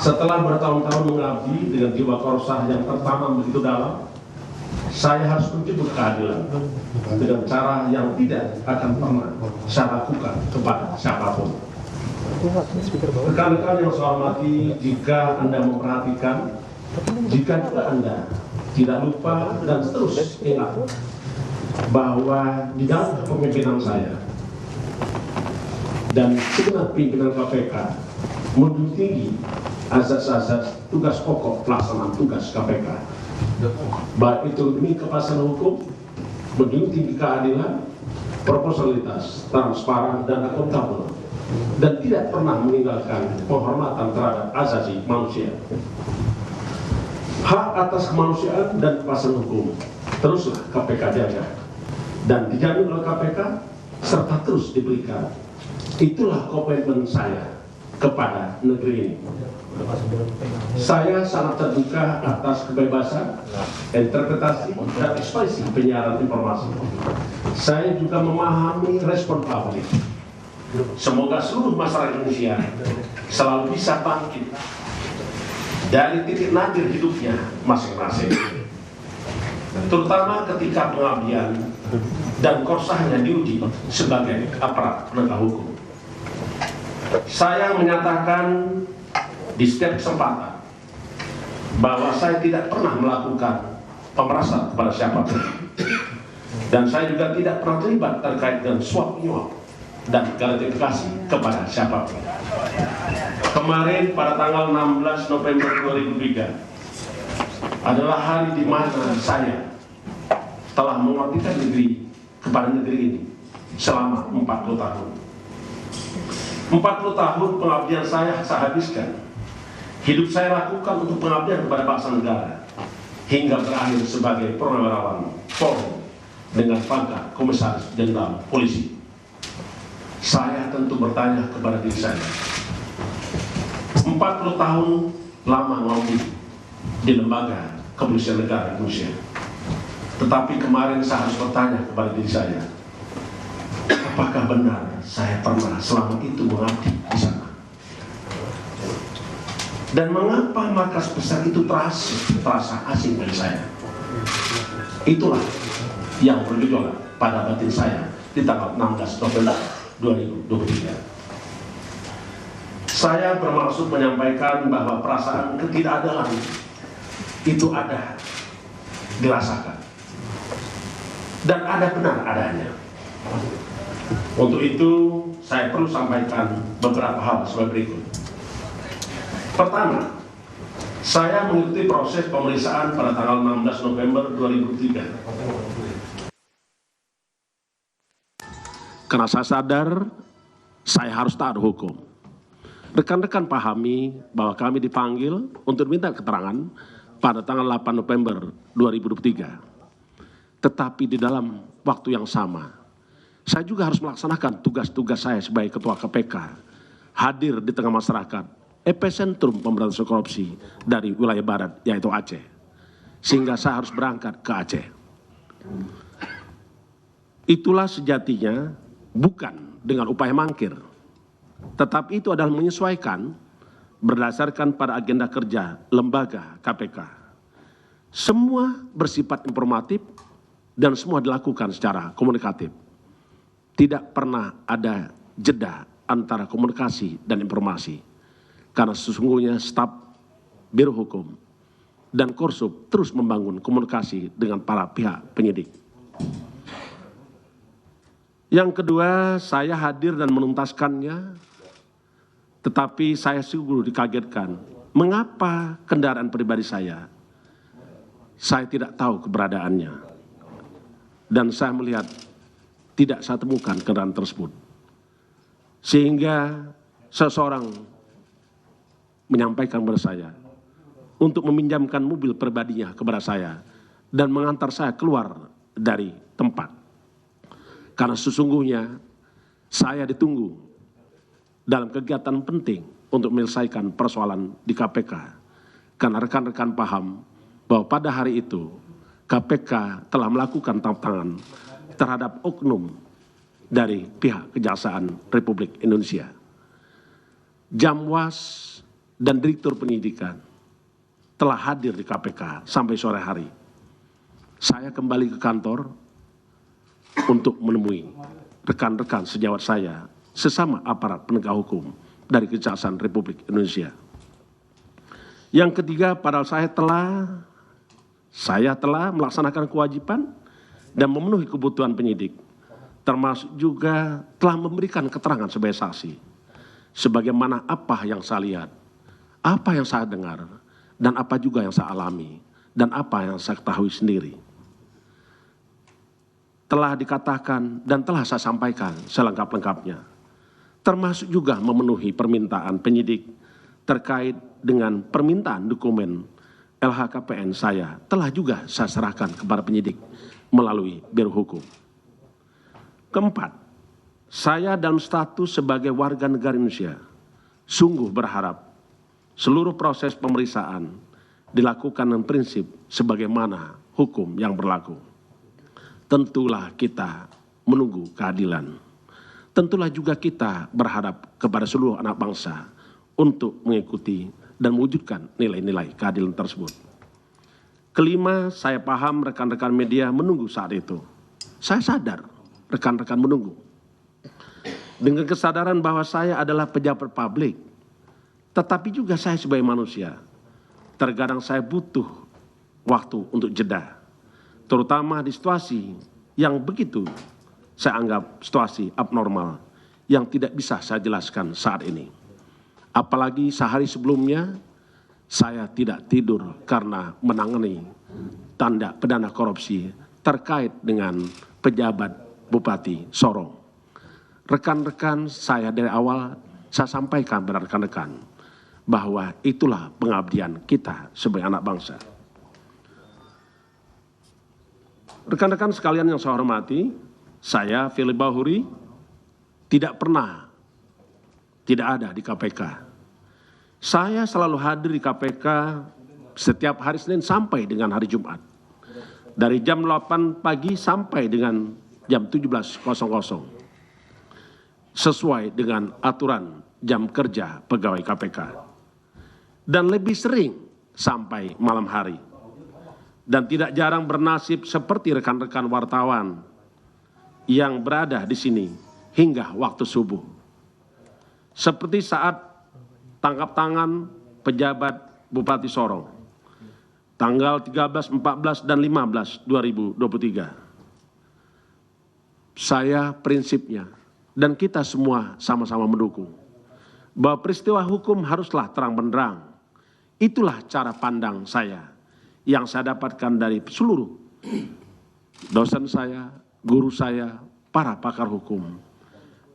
Setelah bertahun-tahun mengabdi dengan jiwa korosah yang tertanam begitu dalam, saya harus mencebut keadilan dengan cara yang tidak akan pernah saya lakukan kepada siapapun. Rekan-rekan yang saya hormati, jika Anda memperhatikan, jika juga Anda tidak lupa dan terus ingat bahwa di dalam kepemimpinan saya dan segenap pimpinan KPK menjunjung tinggi asas-asas tugas pokok pelaksanaan tugas KPK, baik itu demi kepastian hukum, menjunjung tinggi keadilan, proporsionalitas, transparan, dan akuntabel, dan tidak pernah meninggalkan penghormatan terhadap asasi manusia. Hak atas kemanusiaan dan kepastian hukum teruslah KPK jaga dan dijamin oleh KPK serta terus diberikan. Itulah komitmen saya kepada negeri ini. Saya sangat terbuka atas kebebasan, interpretasi, dan ekspresi penyiaran informasi. Saya juga memahami respon publik. Semoga seluruh masyarakat Indonesia selalu bisa bangkit dari titik nadir hidupnya masing-masing, terutama ketika pengabdian dan korosahnya diuji sebagai aparat penegak hukum. Saya menyatakan di setiap kesempatan bahwa saya tidak pernah melakukan pemerasan kepada siapapun, dan saya juga tidak pernah terlibat terkait dengan suap menyuap dan gratifikasi kepada siapapun. Kemarin pada tanggal 16 November 2003 adalah hari di mana saya telah mengabdikan negeri kepada negeri ini selama 40 tahun. 40 tahun pengabdian saya habiskan. Hidup saya lakukan untuk pengabdian kepada bangsa negara hingga berakhir sebagai purnawirawan Polri dengan pangkat Komisaris Jenderal Polisi. Saya tentu bertanya kepada diri saya, 40 tahun lama ngomong di lembaga kepolisian negara Indonesia, tetapi kemarin saya harus bertanya kepada diri saya, apakah benar saya pernah selama itu mengabdi di sana? Dan mengapa markas besar itu terasa asing bagi saya? Itulah yang bergejolak pada batin saya di tanggal 16 November 2023. Saya bermaksud menyampaikan bahwa perasaan ketidakadilan itu ada, dirasakan, dan ada benar adanya. Untuk itu saya perlu sampaikan beberapa hal sebagai berikut. Pertama, saya mengikuti proses pemeriksaan pada tanggal 16 November 2003. Karena saya sadar saya harus taat hukum. Rekan-rekan pahami bahwa kami dipanggil untuk minta keterangan pada tanggal 8 November 2023. Tetapi di dalam waktu yang sama, saya juga harus melaksanakan tugas-tugas saya sebagai Ketua KPK, hadir di tengah masyarakat, epicentrum pemberantasan korupsi dari wilayah barat, yaitu Aceh. Sehingga saya harus berangkat ke Aceh. Itulah sejatinya bukan dengan upaya mangkir, tetapi itu adalah menyesuaikan berdasarkan pada agenda kerja lembaga KPK. Semua bersifat informatif dan semua dilakukan secara komunikatif. Tidak pernah ada jeda antara komunikasi dan informasi, karena sesungguhnya staf Biro Hukum dan Korsub terus membangun komunikasi dengan para pihak penyidik. Yang kedua, saya hadir dan menuntaskannya, tetapi saya sungguh dikagetkan. Mengapa kendaraan pribadi saya tidak tahu keberadaannya. Dan saya melihat tidak saya temukan kendaraan tersebut. Sehingga seseorang menyampaikan kepada saya untuk meminjamkan mobil pribadinya kepada saya dan mengantar saya keluar dari tempat. Karena sesungguhnya saya ditunggu dalam kegiatan penting untuk menyelesaikan persoalan di KPK. Karena rekan-rekan paham bahwa pada hari itu KPK telah melakukan tangkap tangan terhadap oknum dari pihak Kejaksaan Republik Indonesia. Jamwas dan Direktur Penyidikan telah hadir di KPK sampai sore hari. Saya kembali ke kantor untuk menemui rekan-rekan sejawat saya, sesama aparat penegak hukum dari Kejaksaan Republik Indonesia. Yang ketiga, padahal saya telah melaksanakan kewajiban dan memenuhi kebutuhan penyidik, termasuk juga telah memberikan keterangan sebagai saksi, sebagaimana apa yang saya lihat, apa yang saya dengar, dan apa juga yang saya alami, dan apa yang saya ketahui sendiri. Telah dikatakan dan telah saya sampaikan selengkap-lengkapnya, termasuk juga memenuhi permintaan penyidik terkait dengan permintaan dokumen LHKPN saya, telah juga saya serahkan kepada penyidik melalui Biro Hukum. Keempat, saya dalam status sebagai warga negara Indonesia sungguh berharap seluruh proses pemeriksaan dilakukan dengan prinsip sebagaimana hukum yang berlaku. Tentulah kita menunggu keadilan. Tentulah juga kita berharap kepada seluruh anak bangsa untuk mengikuti dan mewujudkan nilai-nilai keadilan tersebut. Kelima, saya paham rekan-rekan media menunggu saat itu. Saya sadar rekan-rekan menunggu. Dengan kesadaran bahwa saya adalah pejabat publik, tetapi juga saya sebagai manusia, terkadang saya butuh waktu untuk jeda, terutama di situasi yang begitu saya anggap situasi abnormal yang tidak bisa saya jelaskan saat ini. Apalagi sehari sebelumnya saya tidak tidur karena menangani tindak pidana korupsi terkait dengan pejabat Bupati Sorong. Rekan-rekan saya dari awal saya sampaikan kepada rekan-rekan bahwa itulah pengabdian kita sebagai anak bangsa. Rekan-rekan sekalian yang saya hormati, saya Firly Bahuri tidak pernah tidak ada di KPK. Saya selalu hadir di KPK setiap hari Senin sampai dengan hari Jumat. Dari jam 8 pagi sampai dengan jam 17.00. Sesuai dengan aturan jam kerja pegawai KPK. Dan lebih sering sampai malam hari. Dan tidak jarang bernasib seperti rekan-rekan wartawan yang berada di sini hingga waktu subuh. Seperti saat tangkap tangan pejabat Bupati Sorong, tanggal 13, 14, dan 15, 2023. Saya prinsipnya, dan kita semua sama-sama mendukung, bahwa peristiwa hukum haruslah terang benderang. Itulah cara pandang saya, yang saya dapatkan dari seluruh dosen saya, guru saya, para pakar hukum.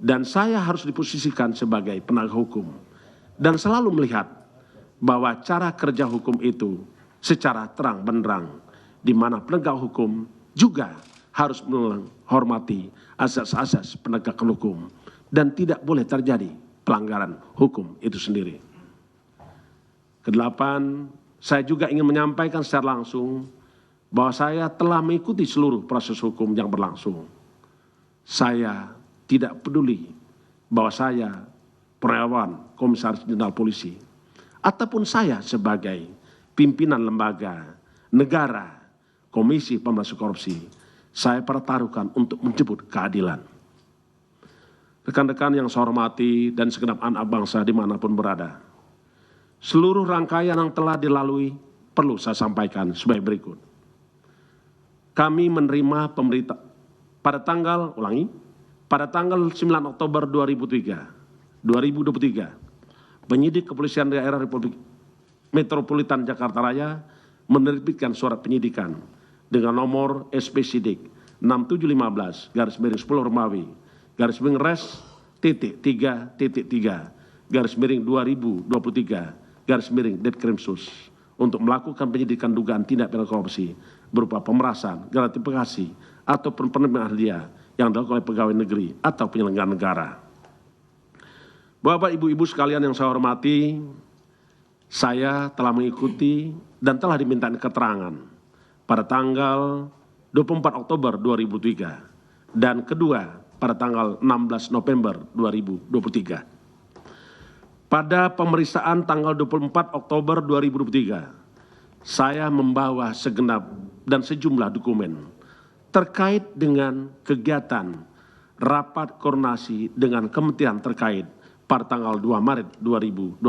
Dan saya harus diposisikan sebagai penegak hukum. Dan selalu melihat bahwa cara kerja hukum itu secara terang benderang, di mana penegak hukum juga harus menghormati asas-asas penegakan hukum. Dan tidak boleh terjadi pelanggaran hukum itu sendiri. Kedelapan, saya juga ingin menyampaikan secara langsung bahwa saya telah mengikuti seluruh proses hukum yang berlangsung. Saya tidak peduli bahwa saya Purnawirawan Komisaris Jenderal Polisi, ataupun saya sebagai pimpinan lembaga negara Komisi Pemberantasan Korupsi, saya pertaruhkan untuk menjemput keadilan. Rekan-rekan yang saya hormati dan segenap anak bangsa dimanapun berada, seluruh rangkaian yang telah dilalui perlu saya sampaikan sebagai berikut. Kami menerima pemerintah pada tanggal 9 Oktober 2023, penyidik Kepolisian Daerah Republik Metropolitan Jakarta Raya menerbitkan surat penyidikan dengan nomor SP Sidik 6715/10 Romawi /Res /3.3/2023 Detkrimsus untuk melakukan penyidikan dugaan tindak pidana korupsi berupa pemerasan, gratifikasi, ataupun penerimaan hadiah yang dilakukan oleh pegawai negeri atau penyelenggara negara. Bapak, Ibu-ibu sekalian yang saya hormati, saya telah mengikuti dan telah dimintai keterangan pada tanggal 24 Oktober 2003 dan kedua pada tanggal 16 November 2023. Pada pemeriksaan tanggal 24 Oktober 2023, saya membawa segenap dan sejumlah dokumen terkait dengan kegiatan rapat koordinasi dengan kementerian terkait pada tanggal 2 Maret 2022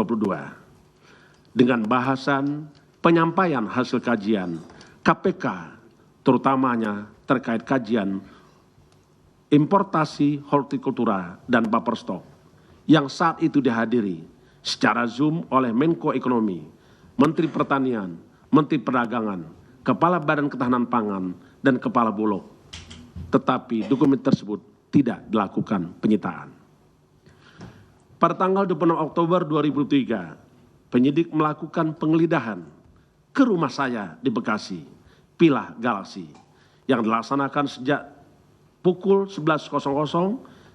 dengan bahasan penyampaian hasil kajian KPK, terutamanya terkait kajian importasi hortikultura dan buffer stock yang saat itu dihadiri secara Zoom oleh Menko Ekonomi, Menteri Pertanian, Menteri Perdagangan, Kepala Badan Ketahanan Pangan, dan Kepala Bulog. Tetapi dokumen tersebut tidak dilakukan penyitaan. Pada tanggal 26 Oktober 2003, penyidik melakukan penggeledahan ke rumah saya di Bekasi, Pilah Galaksi, yang dilaksanakan sejak pukul 11.00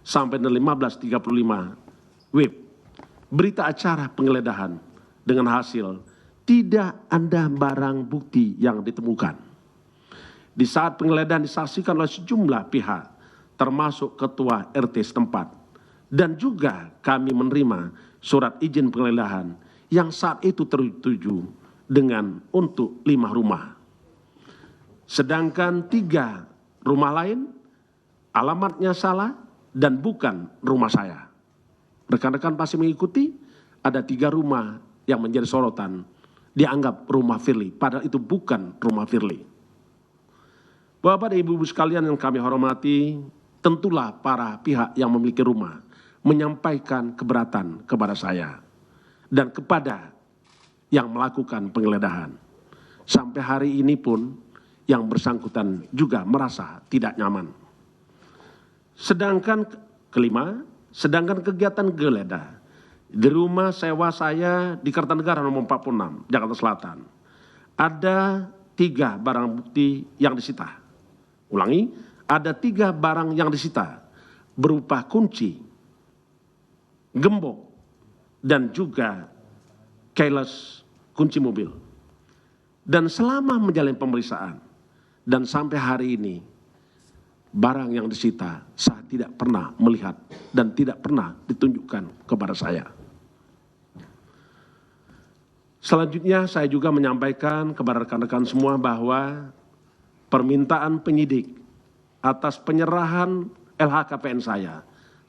sampai 15.35 WIB. Berita acara penggeledahan dengan hasil tidak ada barang bukti yang ditemukan. Di saat penggeledahan disaksikan oleh sejumlah pihak, termasuk ketua RT setempat, dan juga kami menerima surat izin penggeledahan yang saat itu tertuju dengan untuk 5 rumah. Sedangkan 3 rumah lain alamatnya salah dan bukan rumah saya. Rekan-rekan pasti mengikuti, ada 3 rumah yang menjadi sorotan, dianggap rumah Firly, padahal itu bukan rumah Firly. Bapak dan Ibu-ibu sekalian yang kami hormati, tentulah para pihak yang memiliki rumah menyampaikan keberatan kepada saya dan kepada yang melakukan penggeledahan. Sampai hari ini pun yang bersangkutan juga merasa tidak nyaman. Sedangkan kegiatan geledah di rumah sewa saya di Kertanegara nomor 46, Jakarta Selatan, ada 3 barang bukti yang disita. Ulangi, ada 3 barang yang disita berupa kunci, gembok, dan juga keyless kunci mobil. Dan selama menjalani pemeriksaan dan sampai hari ini, barang yang disita saya tidak pernah melihat dan tidak pernah ditunjukkan kepada saya. Selanjutnya saya juga menyampaikan kepada rekan-rekan semua bahwa permintaan penyidik atas penyerahan LHKPN saya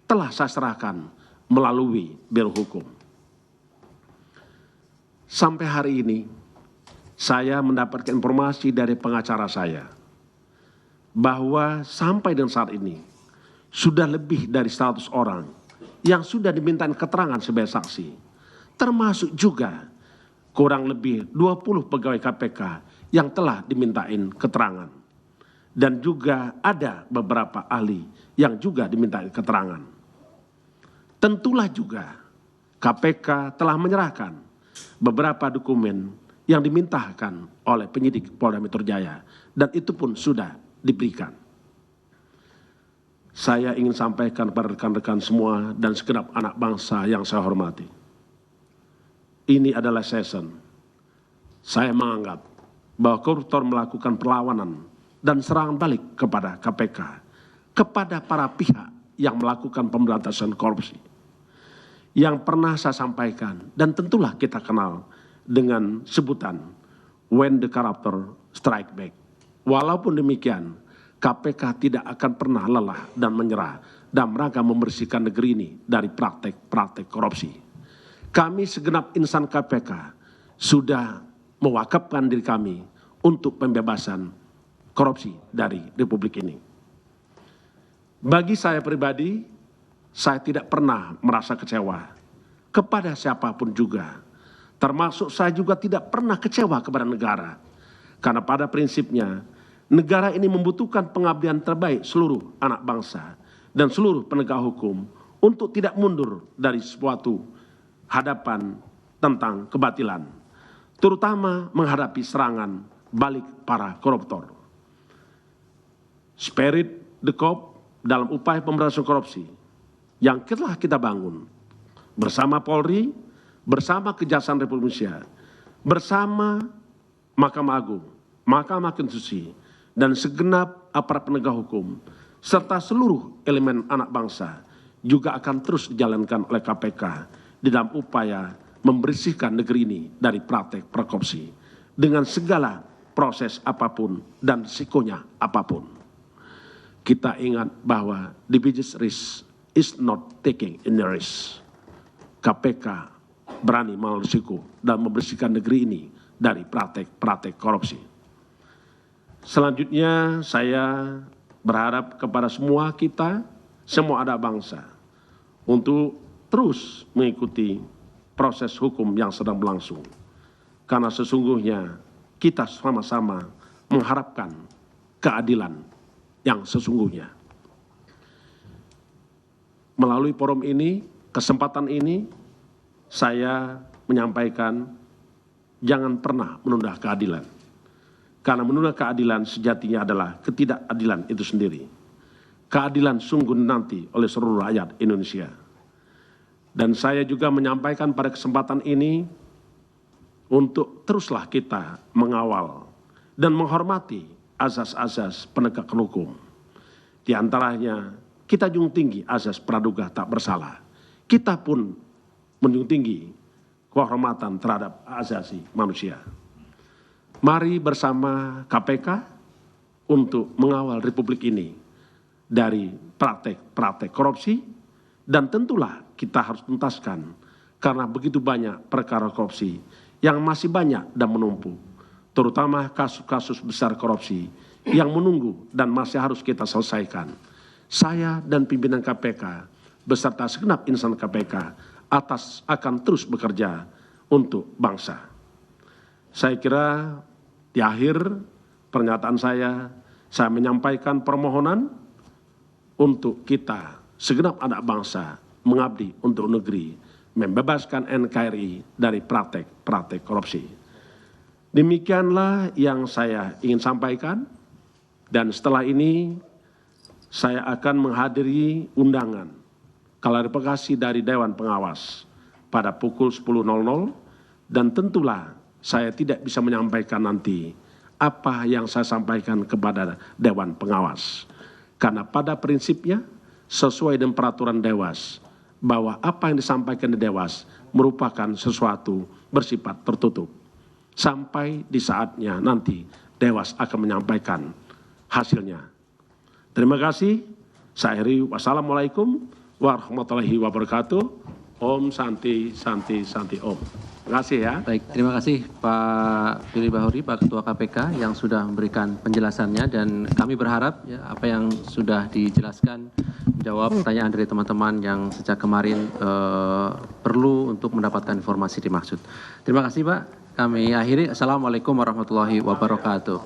telah saya serahkan melalui Biro Hukum. Sampai hari ini saya mendapatkan informasi dari pengacara saya bahwa sampai dengan saat ini sudah lebih dari 100 orang yang sudah dimintain keterangan sebagai saksi, termasuk juga kurang lebih 20 pegawai KPK yang telah dimintain keterangan, dan juga ada beberapa ahli yang juga dimintain keterangan. Tentulah juga KPK telah menyerahkan beberapa dokumen yang dimintakan oleh penyidik Polda Metro Jaya, dan itu pun sudah diberikan. Saya ingin sampaikan kepada rekan-rekan semua dan segenap anak bangsa yang saya hormati. Ini adalah season. Saya menganggap bahwa koruptor melakukan perlawanan dan serangan balik kepada KPK, kepada para pihak yang melakukan pemberantasan korupsi. Yang pernah saya sampaikan dan tentulah kita kenal dengan sebutan when the corruptor strike back. Walaupun demikian, KPK tidak akan pernah lelah dan menyerah dalam rangka membersihkan negeri ini dari praktek-praktek korupsi. Kami segenap insan KPK sudah mewakafkan diri kami untuk pembebasan korupsi dari Republik ini. Bagi saya pribadi, saya tidak pernah merasa kecewa kepada siapapun juga. Termasuk saya juga tidak pernah kecewa kepada negara. Karena pada prinsipnya, negara ini membutuhkan pengabdian terbaik seluruh anak bangsa dan seluruh penegak hukum untuk tidak mundur dari suatu hadapan tentang kebatilan, terutama menghadapi serangan balik para koruptor. Spirit the cop dalam upaya pemberantasan korupsi yang telah kita bangun bersama Polri, bersama Kejaksaan Republik Indonesia, bersama Mahkamah Agung, Mahkamah Konstitusi, dan segenap aparat penegak hukum, serta seluruh elemen anak bangsa juga akan terus dijalankan oleh KPK di dalam upaya membersihkan negeri ini dari praktek korupsi dengan segala proses apapun dan risikonya apapun. Kita ingat bahwa the biggest risk is not taking any risk. KPK berani mengambil risiko dan membersihkan negeri ini dari praktek korupsi. Selanjutnya saya berharap kepada semua kita, semua anak bangsa, untuk terus mengikuti proses hukum yang sedang berlangsung. Karena sesungguhnya kita sama-sama mengharapkan keadilan yang sesungguhnya. Melalui forum ini, kesempatan ini, saya menyampaikan jangan pernah menunda keadilan. Karena menunda keadilan sejatinya adalah ketidakadilan itu sendiri. Keadilan sungguh nanti oleh seluruh rakyat Indonesia. Dan saya juga menyampaikan pada kesempatan ini untuk teruslah kita mengawal dan menghormati azas-azas penegakan hukum. Di antaranya kita junjung tinggi azas praduga tak bersalah. Kita pun menjunjung tinggi kehormatan terhadap asasi manusia. Mari bersama KPK untuk mengawal Republik ini dari praktek korupsi, dan tentulah kita harus tuntaskan karena begitu banyak perkara korupsi yang masih banyak dan menumpuk, terutama kasus-kasus besar korupsi yang menunggu dan masih harus kita selesaikan. Saya dan pimpinan KPK beserta segenap insan KPK akan terus bekerja untuk bangsa. Saya kira di akhir pernyataan saya menyampaikan permohonan untuk kita segenap anak bangsa mengabdi untuk negeri, membebaskan NKRI dari praktek korupsi. Demikianlah yang saya ingin sampaikan, dan setelah ini saya akan menghadiri undangan klarifikasi dari Dewan Pengawas pada pukul 10.00, dan tentulah saya tidak bisa menyampaikan nanti apa yang saya sampaikan kepada Dewan Pengawas. Karena pada prinsipnya sesuai dengan peraturan Dewas, bahwa apa yang disampaikan di Dewas merupakan sesuatu bersifat tertutup. Sampai di saatnya nanti Dewas akan menyampaikan hasilnya. Terima kasih. Saya akhiri. Wassalamualaikum warahmatullahi wabarakatuh. Om Santi Santi Santi Om. Terima kasih ya. Baik, terima kasih Pak Firly Bahuri, Pak Ketua KPK yang sudah memberikan penjelasannya, dan kami berharap ya, apa yang sudah dijelaskan menjawab pertanyaan dari teman-teman yang sejak kemarin perlu untuk mendapatkan informasi dimaksud. Terima kasih Pak. Kami akhiri. Assalamualaikum warahmatullahi wabarakatuh.